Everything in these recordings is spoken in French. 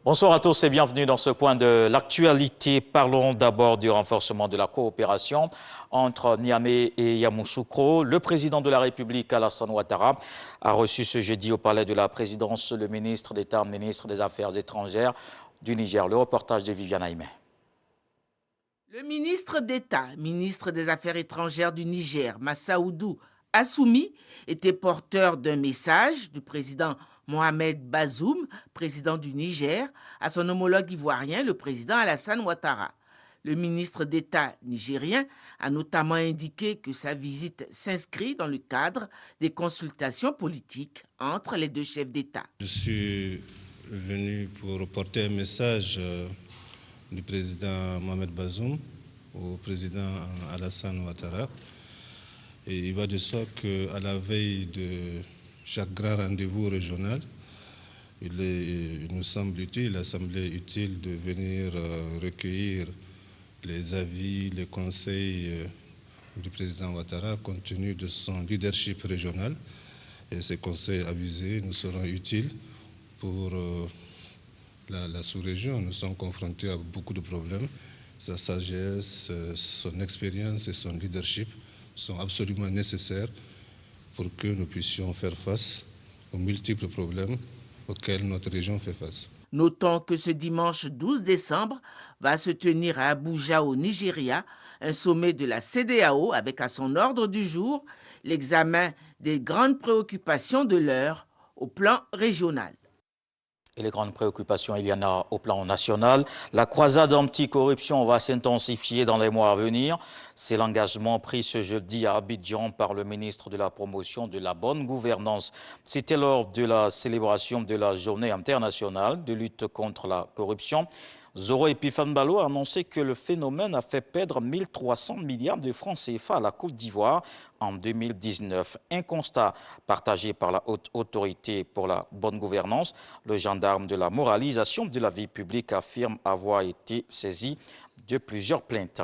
Bonsoir à tous et bienvenue dans ce point de l'actualité. Parlons d'abord du renforcement de la coopération entre Niamey et Yamoussoukro. Le président de la République, Alassane Ouattara, a reçu ce jeudi au palais de la présidence le ministre d'État, ministre des Affaires étrangères du Niger. Le reportage de Viviane Aïmé. Le ministre d'État, ministre des Affaires étrangères du Niger, Massaoudou Assoumi, était porteur d'un message du président Mohamed Bazoum, président du Niger, à son homologue ivoirien, le président Alassane Ouattara. Le ministre d'État nigérien a notamment indiqué que sa visite s'inscrit dans le cadre des consultations politiques entre les deux chefs d'État. Je suis venu pour porter un message du président Mohamed Bazoum au président Alassane Ouattara. Et il va de soi qu'à la veille de chaque grand rendez-vous régional, il nous semble utile, il a semblé utile de venir recueillir les avis, les conseils du président Ouattara compte tenu de son leadership régional. Et ces conseils avisés nous seront utiles pour la sous-région. Nous sommes confrontés à beaucoup de problèmes. Sa sagesse, son expérience et son leadership sont absolument nécessaires pour que nous puissions faire face aux multiples problèmes auxquels notre région fait face. Notons que ce dimanche 12 décembre va se tenir à Abuja au Nigeria un sommet de la CEDEAO avec à son ordre du jour l'examen des grandes préoccupations de l'heure au plan régional. Et les grandes préoccupations, il y en a au plan national. La croisade anti-corruption va s'intensifier dans les mois à venir. C'est l'engagement pris ce jeudi à Abidjan par le ministre de la Promotion de la bonne gouvernance. C'était lors de la célébration de la journée internationale de lutte contre la corruption. Zoro Epifanbalo a annoncé que le phénomène a fait perdre 1300 milliards de francs CFA à la Côte d'Ivoire en 2019. Un constat partagé par la haute autorité pour la bonne gouvernance. Le gendarme de la moralisation de la vie publique affirme avoir été saisi de plusieurs plaintes.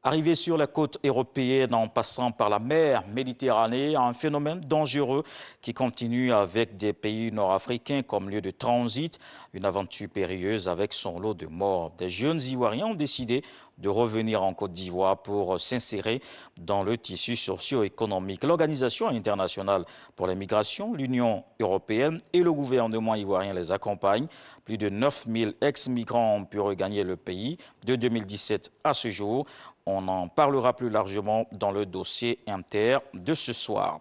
Arrivé sur la côte européenne en passant par la mer Méditerranée, un phénomène dangereux qui continue avec des pays nord-africains comme lieu de transit, une aventure périlleuse avec son lot de morts. Des jeunes Ivoiriens ont décidé de revenir en Côte d'Ivoire pour s'insérer dans le tissu socio-économique. L'Organisation internationale pour les migrations, l'Union européenne et le gouvernement ivoirien les accompagnent. Plus de 9000 ex-migrants ont pu regagner le pays de 2017 à ce jour. On en parlera plus largement dans le dossier inter de ce soir.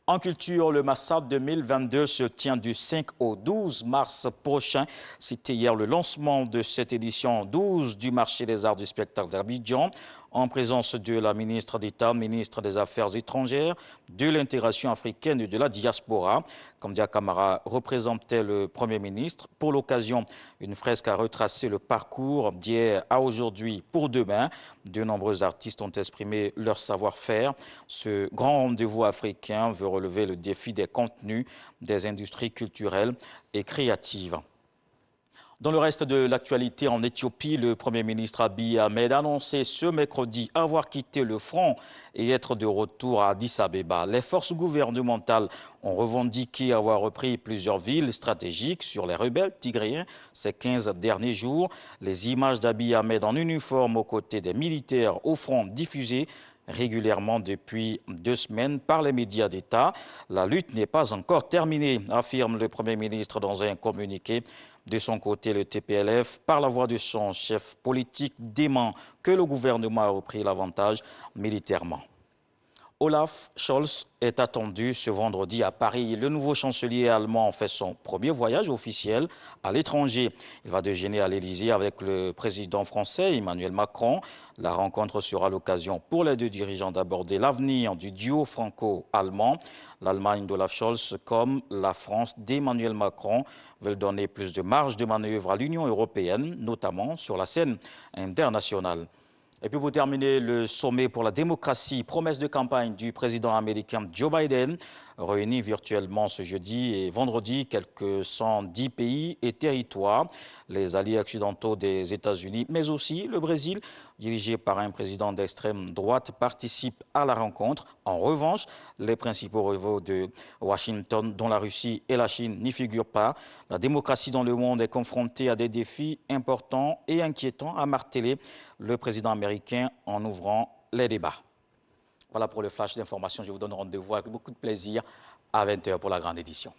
En culture, le Massad 2022 se tient du 5 au 12 mars prochain. C'était hier le lancement de cette édition 12 du marché des arts du spectacle d'Abidjan, en présence de la ministre d'État, ministre des Affaires étrangères, de l'intégration africaine et de la diaspora. Kamdia Kamara représentait le Premier ministre. Pour l'occasion, une fresque a retracé le parcours d'hier à aujourd'hui pour demain. De nombreux artistes ont exprimé leur savoir-faire. Ce grand rendez-vous africain veut relever le défi des contenus, des industries culturelles et créatives. Dans le reste de l'actualité, en Éthiopie, le Premier ministre Abiy Ahmed a annoncé ce mercredi avoir quitté le front et être de retour à Addis Abeba. Les forces gouvernementales ont revendiqué avoir repris plusieurs villes stratégiques sur les rebelles tigréens ces 15 derniers jours. Les images d'Abiy Ahmed en uniforme aux côtés des militaires au front diffusées régulièrement depuis 2 semaines par les médias d'État. La lutte n'est pas encore terminée, affirme le Premier ministre dans un communiqué. De son côté, le TPLF, par la voix de son chef politique, dément que le gouvernement a repris l'avantage militairement. Olaf Scholz est attendu ce vendredi à Paris. Le nouveau chancelier allemand fait son premier voyage officiel à l'étranger. Il va déjeuner à l'Élysée avec le président français Emmanuel Macron. La rencontre sera l'occasion pour les deux dirigeants d'aborder l'avenir du duo franco-allemand. L'Allemagne d'Olaf Scholz comme la France d'Emmanuel Macron veulent donner plus de marge de manœuvre à l'Union européenne, notamment sur la scène internationale. Et puis pour terminer, le sommet pour la démocratie, promesse de campagne du président américain Joe Biden, réuni virtuellement ce jeudi et vendredi, quelques 110 pays et territoires. Les alliés occidentaux des États-Unis, mais aussi le Brésil, dirigé par un président d'extrême droite, participe à la rencontre. En revanche, les principaux rivaux de Washington, dont la Russie et la Chine, n'y figurent pas. La démocratie dans le monde est confrontée à des défis importants et inquiétants, a martelé le président américain en ouvrant les débats. Voilà pour le flash d'information. Je vous donne rendez-vous avec beaucoup de plaisir à 20 h pour la grande édition.